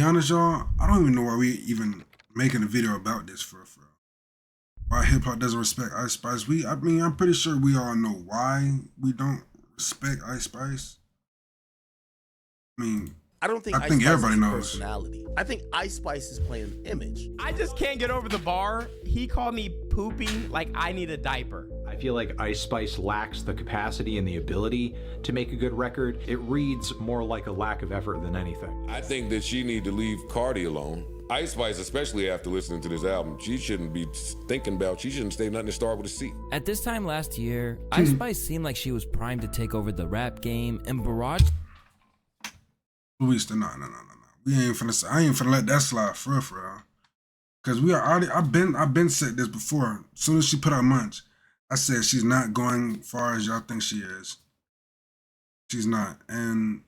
be honest, y'all, I don't even know why we even making a video about this for why hip hop doesn't respect Ice Spice. I mean, I'm pretty sure we all know why we don't respect Ice Spice. I mean, I don't think I Ice think Spice everybody is a knows. personality. I think Ice Spice is playing an image. I just can't get over the bar. He called me poopy like I need a diaper. I feel like Ice Spice lacks the capacity and the ability to make a good record. It reads more like a lack of effort than anything. I think that she need to leave Cardi alone. Ice Spice, especially after listening to this album, she shouldn't be thinking about, she shouldn't say nothing to start with a C. At this time last year, Ice Spice seemed like she was primed to take over the rap game, and Barrage. Luis, no. We ain't finna. I ain't finna let that slide for real. Cause we are already. I've been said this before. As soon as she put out Munch, I said she's not going far as y'all think she is. She's not, and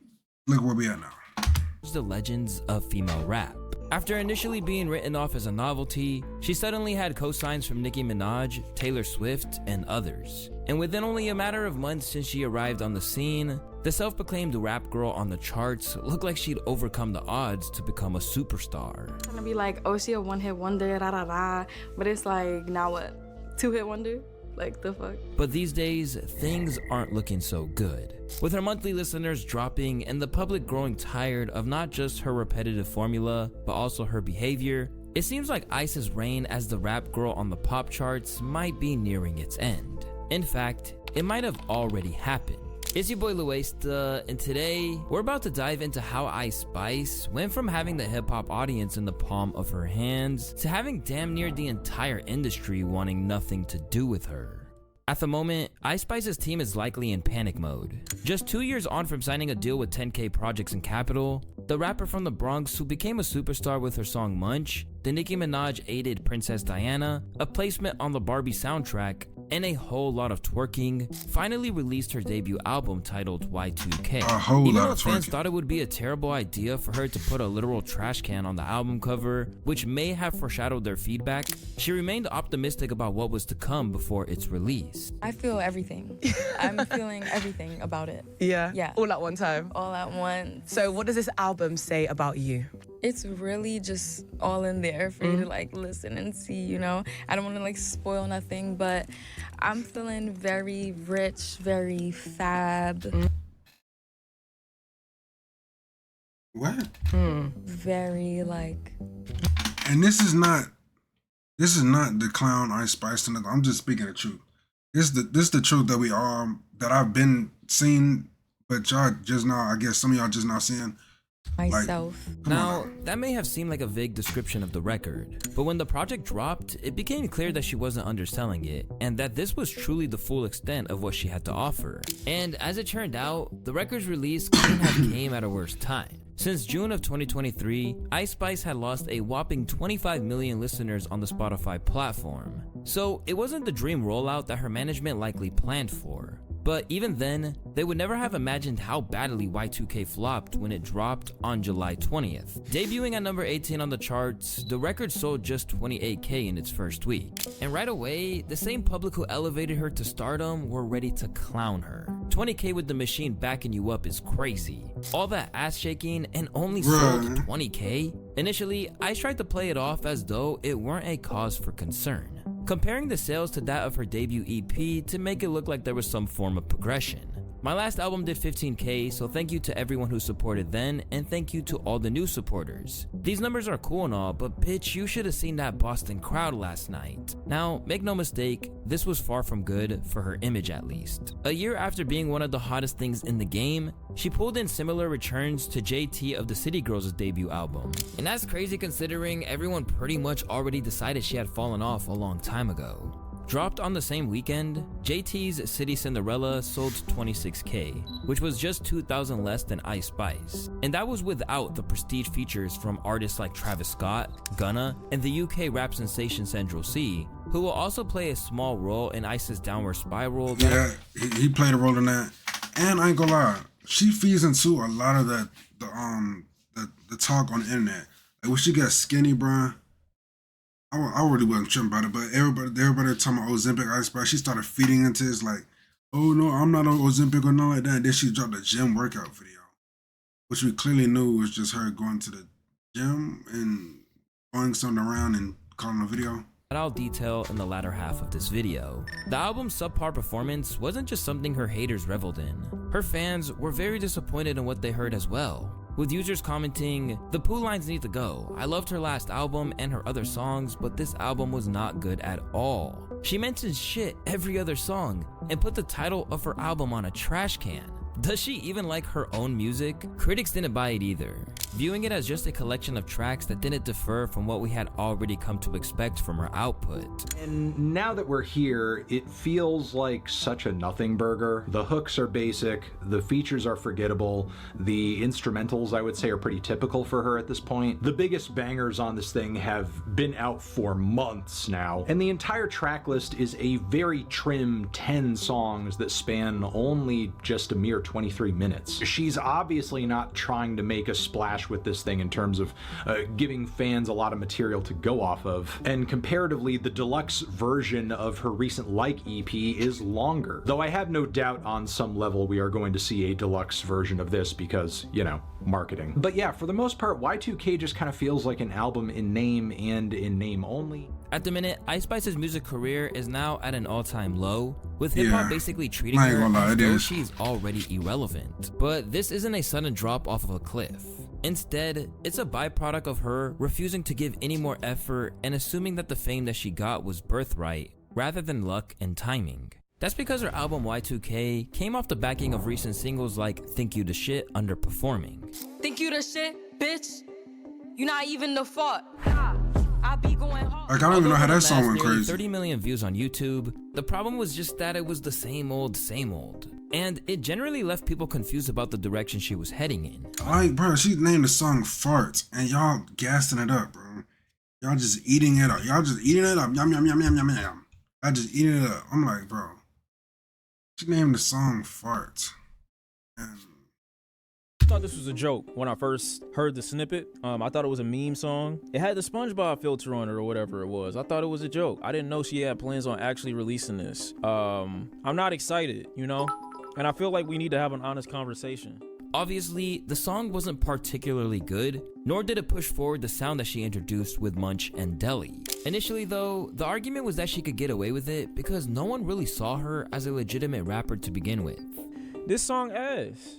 look where we at now. The legends of female rap. After initially being written off as a novelty, she suddenly had co-signs from Nicki Minaj, Taylor Swift, and others. And within only a matter of months since she arrived on the scene, the self-proclaimed rap girl on the charts looked like she'd overcome the odds to become a superstar. Gonna be like, oh, she a one-hit wonder, da da da. But it's like, now what? Two-hit wonder? Like, the fuck? But these days, things aren't looking so good. With her monthly listeners dropping and the public growing tired of not just her repetitive formula, but also her behavior, it seems like Ice's reign as the rap girl on the pop charts might be nearing its end. In fact, it might have already happened. It's your boy Luesta, and today we're about to dive into how Ice Spice went from having the hip-hop audience in the palm of her hands to having damn near the entire industry wanting nothing to do with her. At the moment, Ice Spice's team is likely in panic mode. Just 2 years on from signing a deal with 10K Projects and Capital, the rapper from the Bronx who became a superstar with her song Munch, the Nicki Minaj-aided Princess Diana, a placement on the Barbie soundtrack, and a whole lot of twerking, finally released her debut album titled Y2K. Even though fans thought it would be a terrible idea for her to put a literal trash can on the album cover, which may have foreshadowed their feedback, she remained optimistic about what was to come before its release. I feel everything. I'm feeling everything about it. Yeah? Yeah. All at one time? All at once. So what does this album say about you? It's really just all in there for you to like listen and see, you know? I don't want to like spoil nothing, but I'm feeling very rich, very fab. What? Very like. And this is not the clown Ice Spice. I'm just speaking the truth. This the truth that that I've been seeing, but y'all just now, I guess some of y'all just now seeing. Myself. Now, that may have seemed like a vague description of the record, but when the project dropped, it became clear that she wasn't underselling it, and that this was truly the full extent of what she had to offer. And as it turned out, the record's release couldn't have came at a worse time. Since June of 2023, Ice Spice had lost a whopping 25 million listeners on the Spotify platform. So it wasn't the dream rollout that her management likely planned for. But even then, they would never have imagined how badly Y2K flopped when it dropped on July 20th. Debuting at number 18 on the charts, the record sold just 28K in its first week. And right away, the same public who elevated her to stardom were ready to clown her. 20K with the machine backing you up is crazy. All that ass shaking and only sold 20K? Initially, I tried to play it off as though it weren't a cause for concern, comparing the sales to that of her debut EP to make it look like there was some form of progression. My last album did 15K, so thank you to everyone who supported then, and thank you to all the new supporters. These numbers are cool and all, but bitch, you should have seen that Boston crowd last night. Now, make no mistake, this was far from good, for her image at least. A year after being one of the hottest things in the game, she pulled in similar returns to JT of the City Girls' debut album. And that's crazy considering everyone pretty much already decided she had fallen off a long time ago. Dropped on the same weekend, JT's City Cinderella sold 26K, which was just 2,000 less than Ice Spice. And that was without the prestige features from artists like Travis Scott, Gunna, and the UK rap sensation Central C, who will also play a small role in Ice's downward spiral. Yeah, he played a role in that. And I ain't gonna lie, she feeds into a lot of the talk on the internet. Like when she got skinny, bruh, I really wasn't tripping about it, but everybody talking about Ozempic Ice Spice. She started feeding into this like, oh no, I'm not on Ozempic or nothing like that. And then she dropped a gym workout video, which we clearly knew was just her going to the gym and throwing something around and calling a video. That I'll detail in the latter half of this video. The album's subpar performance wasn't just something her haters reveled in. Her fans were very disappointed in what they heard as well, with users commenting, "The poo lines need to go. I loved her last album and her other songs, but this album was not good at all. She mentions shit every other song and put the title of her album on a trash can. Does she even like her own music?" Critics didn't buy it either, viewing it as just a collection of tracks that didn't differ from what we had already come to expect from her output. And now that we're here, it feels like such a nothing burger. The hooks are basic, the features are forgettable, the instrumentals I would say are pretty typical for her at this point. The biggest bangers on this thing have been out for months now, and the entire track list is a very trim 10 songs that span only just a mere 23 minutes. She's obviously not trying to make a splash with this thing in terms of giving fans a lot of material to go off of, and comparatively the deluxe version of her recent Like EP is longer, though I have no doubt on some level we are going to see a deluxe version of this because, you know, marketing. But yeah, for the most part, Y2K just kind of feels like an album in name and in name only. At the minute, Ice Spice's music career is now at an all-time low, with hip-hop Yeah. basically treating I ain't her gonna lie, as it though is. she's already irrelevant. But this isn't a sudden drop off of a cliff. Instead, it's a byproduct of her refusing to give any more effort and assuming that the fame that she got was birthright, rather than luck and timing. That's because her album Y2K came off the backing of recent singles like Think You the Shit underperforming. Think you the shit, bitch? You not even the fault. I be going hard. Like, I don't even know how Although that it song amassed went nearly crazy. 30 million views on YouTube, the problem was just that it was the same old, and it generally left people confused about the direction she was heading in. Like, bro, she named the song Farts, and y'all gassing it up, bro. Y'all just eating it up. Y'all just eating it up. Yum, yum, yum, yum, yum, yum. Y'all just eating it up. I'm like, bro. She named the song Farts. And I thought this was a joke when I first heard the snippet. I thought it was a meme song. It had the SpongeBob filter on it or whatever it was. I thought it was a joke. I didn't know she had plans on actually releasing this. I'm not excited, you know? And I feel like we need to have an honest conversation. Obviously, the song wasn't particularly good, nor did it push forward the sound that she introduced with Munch and Deli. Initially though, the argument was that she could get away with it because no one really saw her as a legitimate rapper to begin with. This song ass.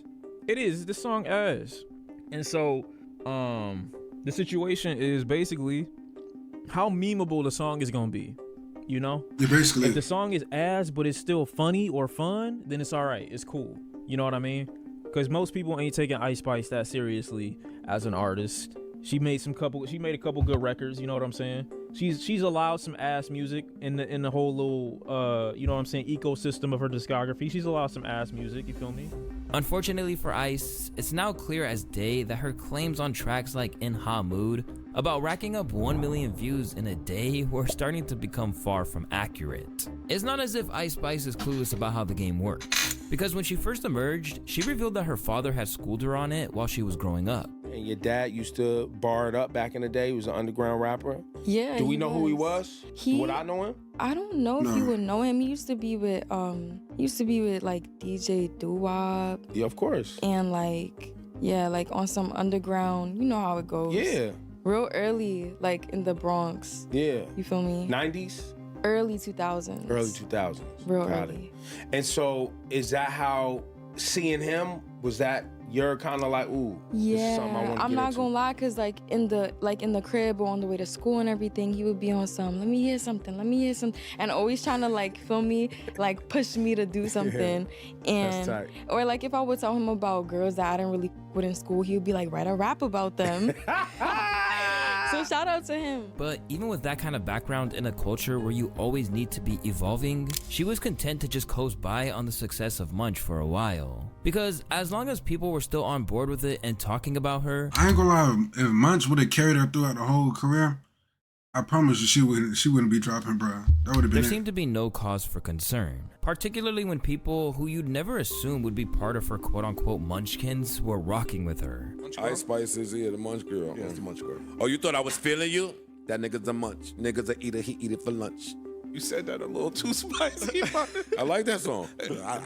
It is. This song ass. And so, the situation is basically how memeable the song is gonna be. You know? yeah, basically, If the song is ass, but it's still funny or fun, then it's all right. It's cool. You know what I mean? Because most people ain't taking Ice Spice that seriously as an artist. She made a couple good records. You know what I'm saying? She's allowed some ass music in the whole little you know what I'm saying, ecosystem of her discography. She's allowed some ass music. You feel me? Unfortunately for Ice, it's now clear as day that her claims on tracks like In Ha Mood about racking up 1 million views in a day were starting to become far from accurate. It's not as if Ice Spice is clueless about how the game works, because when she first emerged, she revealed that her father had schooled her on it while she was growing up. And your dad used to bar it up back in the day. He was an underground rapper. Yeah. Do we know who he was? Would I know him? I don't know if No. you would know him. He used to be with like DJ Doo-Wop Yeah, of course. and like on some underground, you know how it goes. Yeah, Real early, like in the Bronx. yeah. You feel me? 90s, Early 2000s. early 2000s. Real Got early. it. And so, is that how seeing him was that? You're kind of like, ooh, this is Yeah, something I want to I'm get not into. gonna lie, cause like in the crib or on the way to school and everything, he would be on some, let me hear something, and always trying to like feel me, like push me to do something. And tight. or like if I would tell him about girls that I didn't really put in school, he would be like, write a rap about them. So shout out to him. But even with that kind of background in a culture where you always need to be evolving, she was content to just coast by on the success of Munch for a while. Because as long as people were still on board with it and talking about her, I ain't gonna lie, if Munch would have carried her throughout the whole career, I promise you she wouldn't be dropping, bro. That would have been there it. seemed to be no cause for concern. Particularly when people who you'd never assume would be part of her quote-unquote munchkins were rocking with her. Ice Spice is the Munch girl. Yeah, it's the Munch girl. Oh, you thought I was feeling you? That nigga's a munch. Nigga's a eater, he eat it for lunch. You said that a little too spicy. I like that song.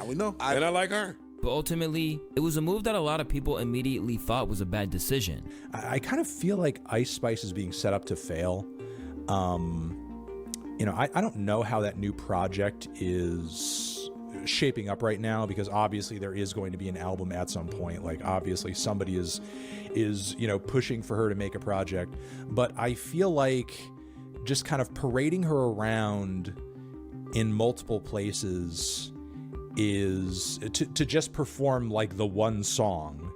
We know. And I like her. But ultimately, it was a move that a lot of people immediately thought was a bad decision. I kind of feel like Ice Spice is being set up to fail. You know, I don't know how that new project is shaping up right now, because obviously there is going to be an album at some point. Like, obviously somebody is you know, pushing for her to make a project. But I feel like just kind of parading her around in multiple places is to just perform like the one song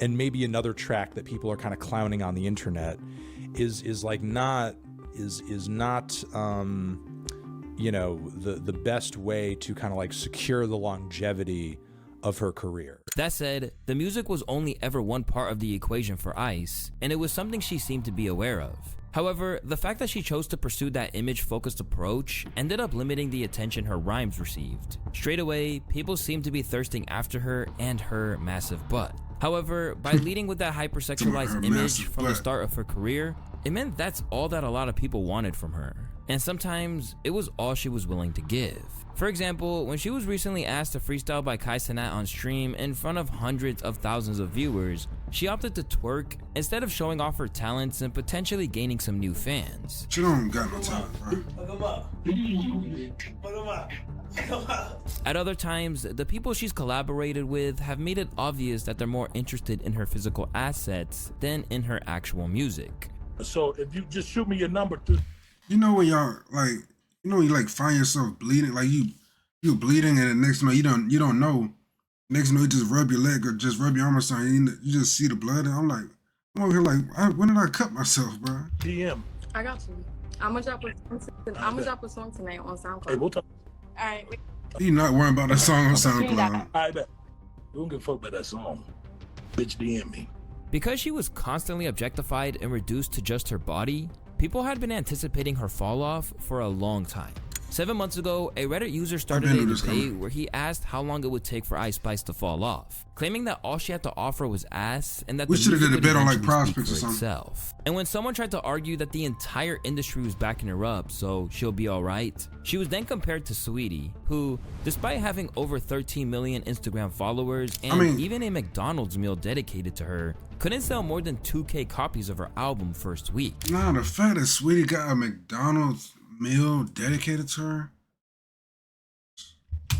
and maybe another track that people are kind of clowning on the internet is like not you know, the best way to kind of like secure the longevity of her career. That said, the music was only ever one part of the equation for Ice, and it was something she seemed to be aware of. However, the fact that she chose to pursue that image-focused approach ended up limiting the attention her rhymes received. Straight away, people seemed to be thirsting after her and her massive butt. However, by leading with that hypersexualized image from the start of her career, it meant that's all that a lot of people wanted from her. And sometimes, it was all she was willing to give. For example, when she was recently asked to freestyle by Kai Cenat on stream in front of hundreds of thousands of viewers, she opted to twerk instead of showing off her talents and potentially gaining some new fans. She don't got no talent, bro. At other times, the people she's collaborated with have made it obvious that they're more interested in her physical assets than in her actual music. So if you just shoot me your number, you know when y'all like, you know, you like find yourself bleeding, like you bleeding, and the next you don't know. Next you just rub your leg or just rub your arm or something. You just see the blood, and I'm like, I'm over here like, when did I cut myself, bro? DM. I got you. I'm gonna drop a song tonight on SoundCloud. Hey, we'll talk. All right. You not worrying about that song on SoundCloud. I bet. We don't give a fuck about that song. Bitch, DM me. Because she was constantly objectified and reduced to just her body, people had been anticipating her fall off for a long time. 7 months ago, a Reddit user started a debate where he asked how long it would take for Ice Spice to fall off, claiming that all she had to offer was ass and that we the should have music did a would bet on like eventually speak prospects or for something. itself. And when someone tried to argue that the entire industry was backing her up, so she'll be alright, she was then compared to Saweetie, who, despite having over 13 million Instagram followers and even a McDonald's meal dedicated to her, couldn't sell more than 2K copies of her album first week. Nah, the fact that Saweetie got a McDonald's meal dedicated to her.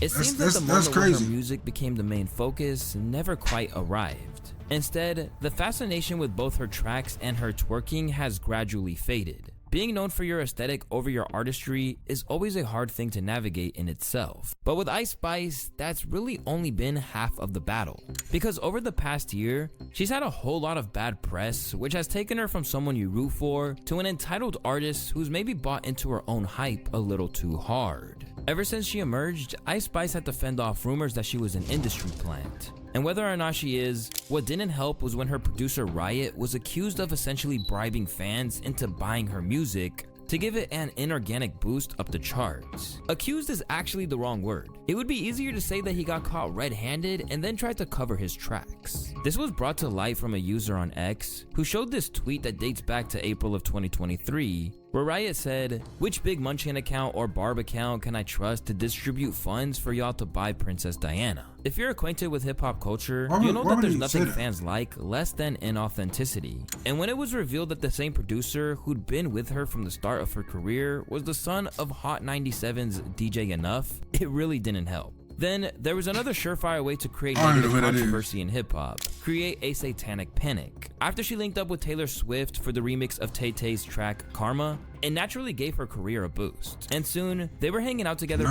It seems that the moment where her music became the main focus never quite arrived. Instead, the fascination with both her tracks and her twerking has gradually faded. Being known for your aesthetic over your artistry is always a hard thing to navigate in itself. But with Ice Spice, that's really only been half of the battle. Because over the past year, she's had a whole lot of bad press, which has taken her from someone you root for to an entitled artist who's maybe bought into her own hype a little too hard. Ever since she emerged, Ice Spice had to fend off rumors that she was an industry plant. And whether or not she is, what didn't help was when her producer Riot was accused of essentially bribing fans into buying her music to give it an inorganic boost up the charts. Accused is actually the wrong word. It would be easier to say that he got caught red-handed and then tried to cover his tracks. This was brought to light from a user on X who showed this tweet that dates back to April of 2023, where Riot said, "Which Big Munchkin account or Barb account can I trust to distribute funds for y'all to buy Princess Diana?" If you're acquainted with hip-hop culture, you know that there's nothing fans like less than inauthenticity. And when it was revealed that the same producer who'd been with her from the start of her career was the son of Hot 97's DJ Enough, it really didn't help. Then there was another surefire way to create negative controversy in hip-hop: create a satanic panic. After she linked up with Taylor Swift for the remix of Tay-Tay's track Karma, it naturally gave her career a boost. And soon, they were hanging out together.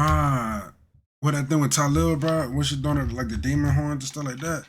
What that thing with Talil, bro, when she doing it like the demon horns and stuff like that,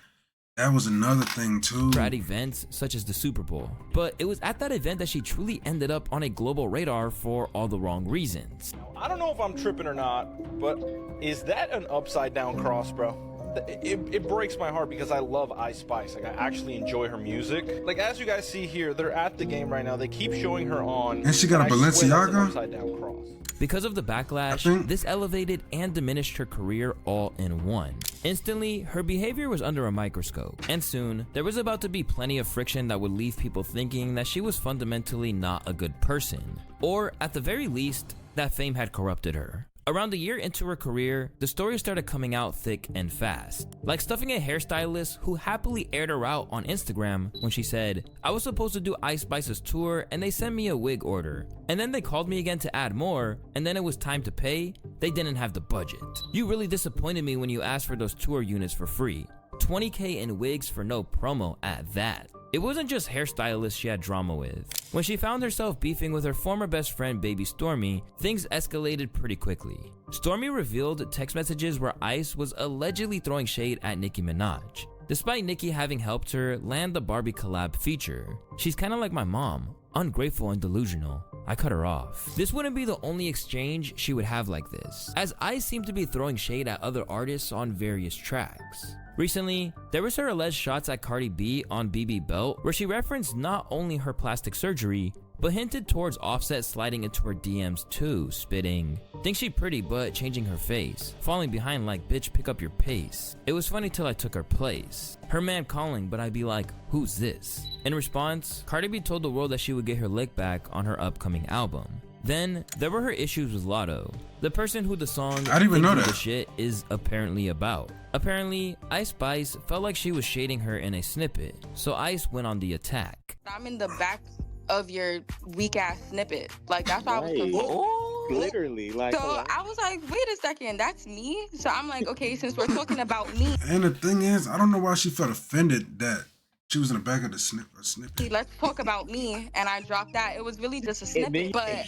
that was another thing too. At events such as the Super Bowl. But it was at that event that she truly ended up on a global radar for all the wrong reasons. I don't know if I'm tripping or not, but is that an upside down cross, bro? It breaks my heart because I love Ice Spice. Like, I actually enjoy her music. Like, as you guys see here, they're at the game right now. They keep showing her on. And she got a Balenciaga? Upside down cross. Because of the backlash, this elevated and diminished her career all in one. Instantly, her behavior was under a microscope, and soon, there was about to be plenty of friction that would leave people thinking that she was fundamentally not a good person, or at the very least, that fame had corrupted her. Around a year into her career, the story started coming out thick and fast. Like stuffing a hairstylist who happily aired her out on Instagram when she said, "I was supposed to do Ice Spice's tour and they sent me a wig order. And then they called me again to add more, and then it was time to pay. They didn't have the budget. You really disappointed me when you asked for those tour units for free. $20K in wigs for no promo at that." It wasn't just hairstylists she had drama with. When she found herself beefing with her former best friend Baby Stormy, things escalated pretty quickly. Stormy revealed text messages where Ice was allegedly throwing shade at Nicki Minaj. Despite Nicki having helped her land the Barbie collab feature, she's kinda like my mom, ungrateful and delusional. I cut her off. This wouldn't be the only exchange she would have like this, as Ice seemed to be throwing shade at other artists on various tracks. Recently, there was her alleged shots at Cardi B on BB Belt, where she referenced not only her plastic surgery, but hinted towards Offset sliding into her DMs too, spitting, "Think she pretty but changing her face, falling behind like bitch pick up your pace. It was funny till I took her place. Her man calling but I'd be like, who's this?" In response, Cardi B told the world that she would get her lick back on her upcoming album. Then, there were her issues with Lotto, the person who the song I didn't even know "Think You that. the Shit" is apparently about. Apparently, Ice Spice felt like she was shading her in a snippet, so Ice went on the attack. I'm in the back of your weak ass snippet. Like, that's why I was confused. Literally, like. So I was like, wait a second, that's me? So I'm like, okay, since we're talking about me, And the thing is, I don't know why she felt offended that she was in the back of the snippet. let's talk about me. And I dropped that. It was really just a snippet, but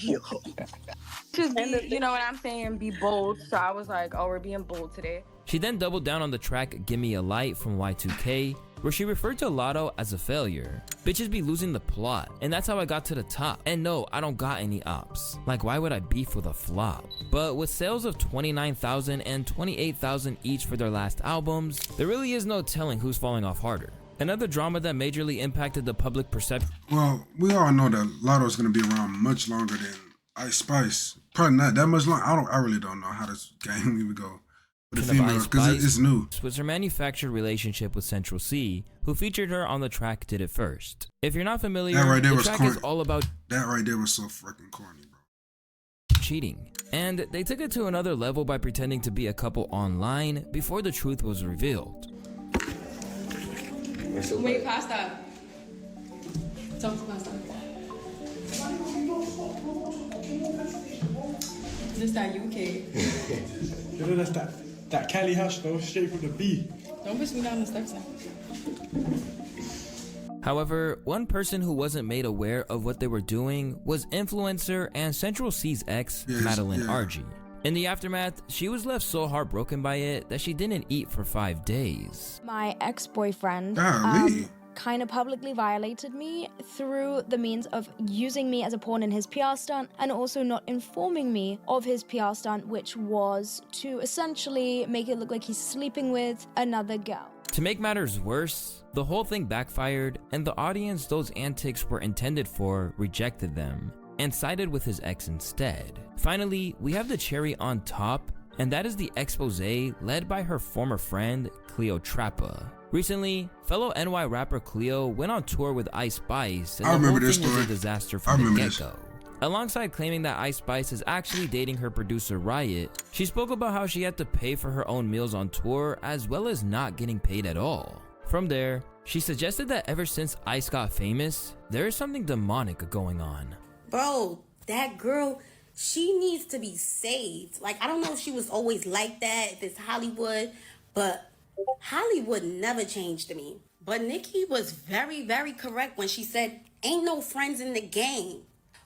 just be, you know what I'm saying, be bold. So I was like, oh, we're being bold today. She then doubled down on the track "Gimme a Light" from Y2K, where she referred to Lotto as a failure. Bitches be losing the plot, and that's how I got to the top. And no, I don't got any ops. Like, why would I beef with a flop? But with sales of 29,000 and 28,000 each for their last albums, there really is no telling who's falling off harder. Another drama that majorly impacted the public perception. Well, we all know that Lotto's gonna be around much longer than Ice Spice. Probably not that much long. I really don't know how this game would go with the female because it's new. Was her manufactured relationship with Central C, who featured her on the track Did It First. If you're not familiar, That right there the was track corny. is all about That right there was so freaking corny, bro. cheating. And they took it to another level by pretending to be a couple online before the truth was revealed. Wait, pasta. Talk to pasta. This that UK. You know, that's that Cali hash though, straight from the B. Don't push me down the steps now. However, one person who wasn't made aware of what they were doing was influencer and Central C's ex, Madeline Argy. In the aftermath, she was left so heartbroken by it that she didn't eat for 5 days. My ex-boyfriend kind of publicly violated me through the means of using me as a pawn in his PR stunt and also not informing me of his PR stunt, which was to essentially make it look like he's sleeping with another girl. To make matters worse, the whole thing backfired, and the audience those antics were intended for rejected them and sided with his ex instead. Finally, we have the cherry on top, and that is the expose led by her former friend, Cleo Trappa. Recently, fellow NY rapper Cleo went on tour with Ice Spice, and I the remember whole this thing was a story. disaster I from the remember this. get-go. Alongside claiming that Ice Spice is actually dating her producer Riot, she spoke about how she had to pay for her own meals on tour as well as not getting paid at all. From there, she suggested that ever since Ice got famous, there is something demonic going on. Bro, that girl, she needs to be saved. Like, I don't know if she was always like that, if it's Hollywood, but Hollywood never changed me. But Nicki was very, very correct when she said, ain't no friends in the game.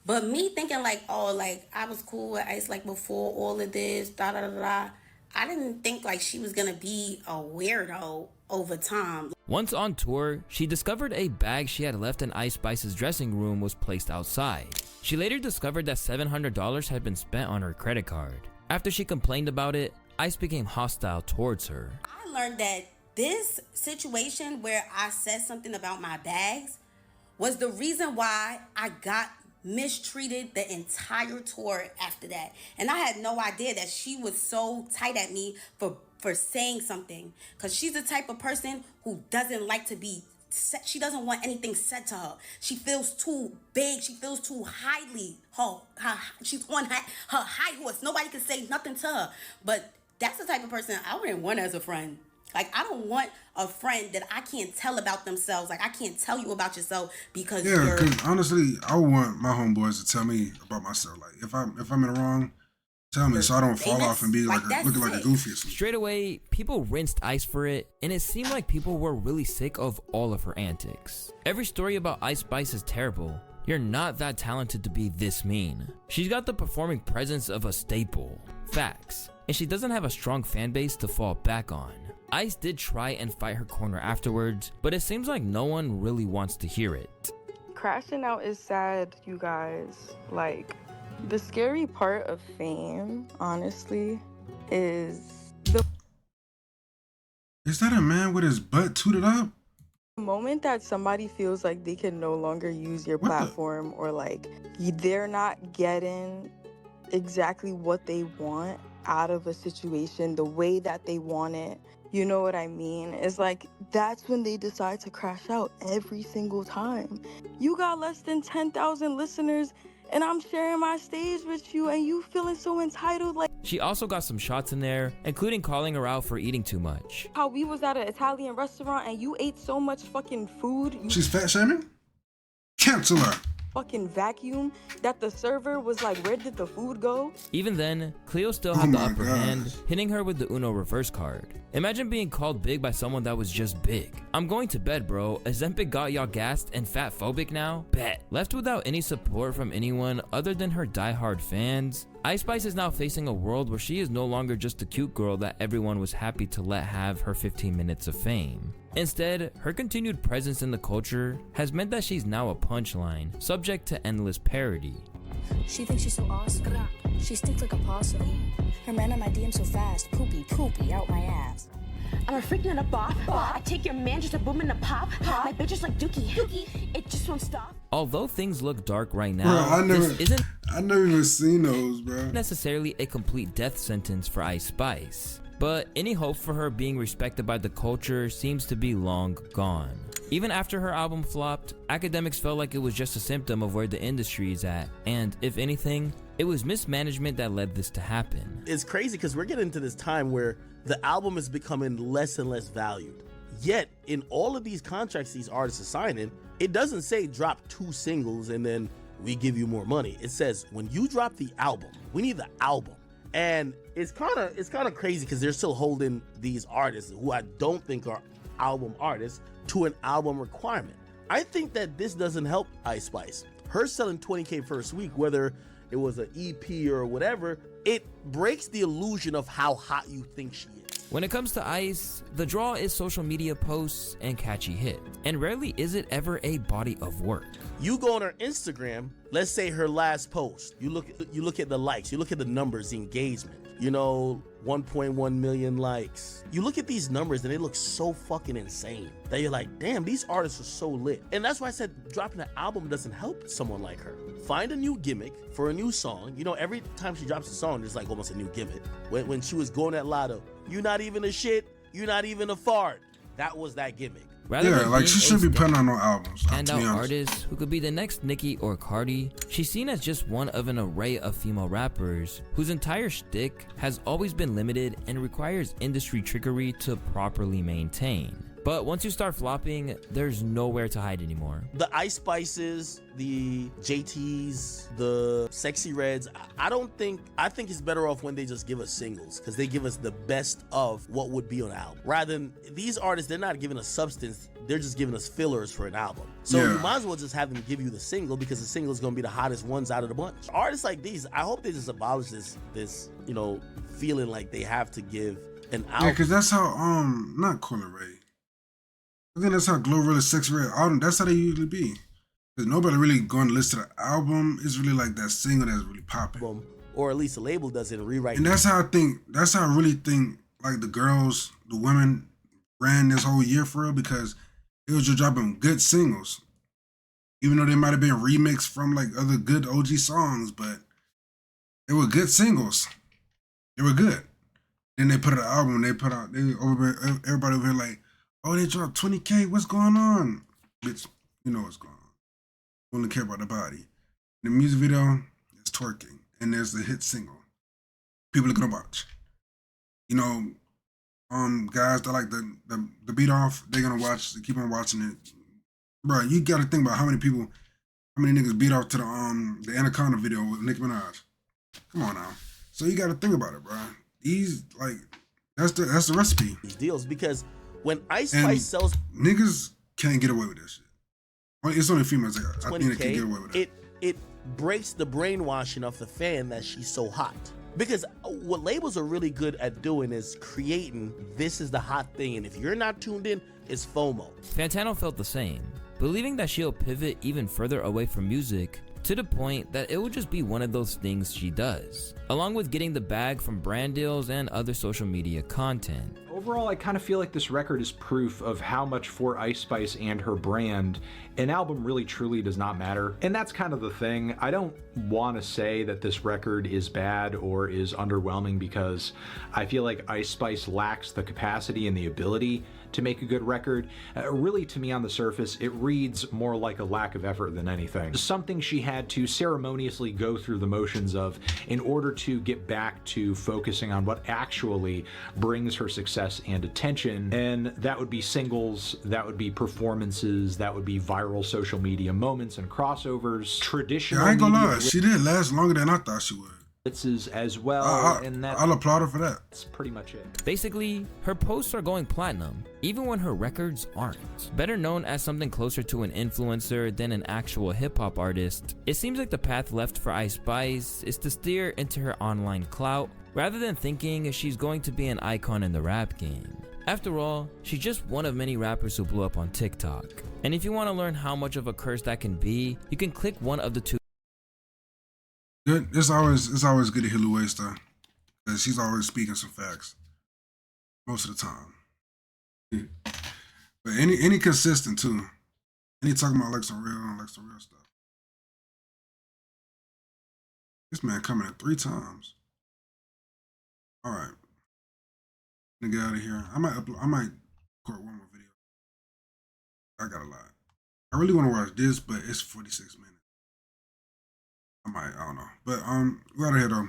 But me thinking like, oh, like, I was cool with Ice like before all of this, da-da-da-da. I didn't think like she was gonna be a weirdo over time. Once on tour, she discovered a bag she had left in Ice Spice's dressing room was placed outside. She later discovered that $700 had been spent on her credit card. After she complained about it, Ice became hostile towards her. I learned that this situation where I said something about my bags was the reason why I got mistreated the entire tour after that. And I had no idea that she was so tight at me for saying something, because she's the type of person who doesn't like to be she doesn't want anything said to her. She feels too big. She feels too highly. She's on her high horse. Nobody can say nothing to her. But that's the type of person I wouldn't want as a friend. Like, I don't want a friend that I can't tell about themselves. Like, I can't tell you about yourself because yeah, because honestly, I want my homeboys to tell me about myself. Like, if I'm in the wrong, tell me so I don't fall off and be like looking like a goofy or something. Straight away, people rinsed Ice for it, and it seemed like people were really sick of all of her antics. Every story about Ice Spice is terrible. You're not that talented to be this mean. She's got the performing presence of a staple. Facts. And she doesn't have a strong fan base to fall back on. Ice did try and fight her corner afterwards, but it seems like no one really wants to hear it. Crashing out is sad, you guys. Like, the scary part of fame, honestly, is the Is that a man with his butt tooted up? moment that somebody feels like they can no longer use your platform, or like they're not getting exactly what they want out of a situation the way that they want it. You know what I mean? It's like, that's when they decide to crash out every single time. You got less than 10,000 listeners and I'm sharing my stage with you and you feeling so entitled. Like, She also got some shots in there, including calling her out for eating too much. how we was at an Italian restaurant and you ate so much fucking food. You She's fat shaming? Cancel her. fucking vacuum that the server was like, where did the food go? Even then, Cleo still had the upper hand, hitting her with the Uno reverse card. Imagine being called big by someone that was just big. I'm going to bed, bro. Ozempic got y'all gassed and fat phobic now? Bet. Left without any support from anyone other than her diehard fans, Ice Spice is now facing a world where she is no longer just a cute girl that everyone was happy to let have her 15 minutes of fame. Instead, her continued presence in the culture has meant that she's now a punchline, subject to endless parody. She thinks she's so awesome. She stinks like a possum. Her man on my DM so fast. Poopy, poopy, out my ass. I'm a freak, not a bop. I take your man just a boom and a pop. My bitch is like Dookie. It just won't stop. Although things look dark right Bro, now, this isn't I never even seen those, bro. necessarily a complete death sentence for Ice Spice. But any hope for her being respected by the culture seems to be long gone. Even after her album flopped, academics felt like it was just a symptom of where the industry is at, and if anything, it was mismanagement that led this to happen. It's crazy because we're getting into this time where the album is becoming less and less valued. Yet, in all of these contracts these artists are signing, it doesn't say drop 2 singles and then we give you more money. It says when you drop the album, we need the album. And it's kind of crazy because they're still holding these artists who I don't think are album artists to an album requirement. I think that this doesn't help Ice Spice. Her selling 20K first week, whether it was an EP or whatever, it breaks the illusion of how hot you think she is. When it comes to Ice, the draw is social media posts and catchy hits, and rarely is it ever a body of work. You go on her Instagram, let's say her last post, you look at the likes, you look at the numbers, the engagement, 1.1 million likes. You look at these numbers and they look so fucking insane that you're like, damn, these artists are so lit. And that's why I said dropping an album doesn't help someone like her. Find a new gimmick for a new song. Every time she drops a song, there's like almost a new gimmick. When she was going at Lotto, you not even a shit, you not even a fart. That was that gimmick. Yeah, like she should be putting on no albums. Standout artist who could be the next Nicki or Cardi, she's seen as just one of an array of female rappers whose entire shtick has always been limited and requires industry trickery to properly maintain. But once you start flopping, there's nowhere to hide anymore. The Ice Spices, the JTs, the Sexy Reds, I think it's better off when they just give us singles, because they give us the best of what would be on an album. Rather than these artists, they're not giving us substance, they're just giving us fillers for an album. So you might as well just have them give you the single, because the single is going to be the hottest ones out of the bunch. Artists like these, I hope they just abolish this feeling like they have to give an album. Yeah, because that's how, not Coyle Ray. I think that's how Glorilla Sexy Red album, that's how they usually be. Because nobody really going to listen to the album. It's really like that single that's really popping. Or at least the label doesn't rewrite. And that's how I really think like the women ran this whole year for real, because it was just dropping good singles. Even though they might have been remixed from like other good OG songs, but they were good singles. They were good. Then they put out an album, everybody over here like, Oh, they dropped 20K. What's going on? Bitch, you know what's going on. Only care about the body. The music video is twerking, and there's the hit single. People are gonna watch. You know, guys that like the beat off, they're gonna watch. They keep on watching it, bro. You gotta think about how many niggas beat off to the Anaconda video with Nicki Minaj. Come on now. So you gotta think about it, bro. These like that's the recipe. These deals, because when Ice And Spice sells niggas can't get away with this shit. It's only females that I think they can get away with it. it breaks the brainwashing of the fan that she's so hot. Because what labels are really good at doing is creating, this is the hot thing, and if you're not tuned in, it's FOMO. Fantano felt the same, believing that she'll pivot even further away from music to the point that it will just be one of those things she does, along with getting the bag from brand deals and other social media content. Overall, I kind of feel like this record is proof of how much for Ice Spice and her brand, an album really truly does not matter. And that's kind of the thing. I don't want to say that this record is bad or is underwhelming because I feel like Ice Spice lacks the capacity and the ability to make a good record. Really, to me on the surface, it reads more like a lack of effort than anything. Something she had to ceremoniously go through the motions of in order to get back to focusing on what actually brings her success and attention. And that would be singles, that would be performances, that would be viral social media moments and crossovers. Traditional I ain't gonna media lie, she did last longer than I thought she would. blitzes as well, and I'll applaud her for that. That's pretty much it. Basically, her posts are going platinum, even when her records aren't. Better known as something closer to an influencer than an actual hip-hop artist, it seems like the path left for Ice Spice is to steer into her online clout, rather than thinking she's going to be an icon in the rap game. After all, she's just one of many rappers who blew up on TikTok. And if you want to learn how much of a curse that can be, you can click one of the two. Good. It's always good to hear Louise though, because she's always speaking some facts most of the time. But any consistent too. Any talking about like some real stuff. This man coming in 3 times. All right, gonna get out of here. I might record one more video. I got a lot. I really want to watch this, but it's 46 minutes. I don't know. But we're out of here though.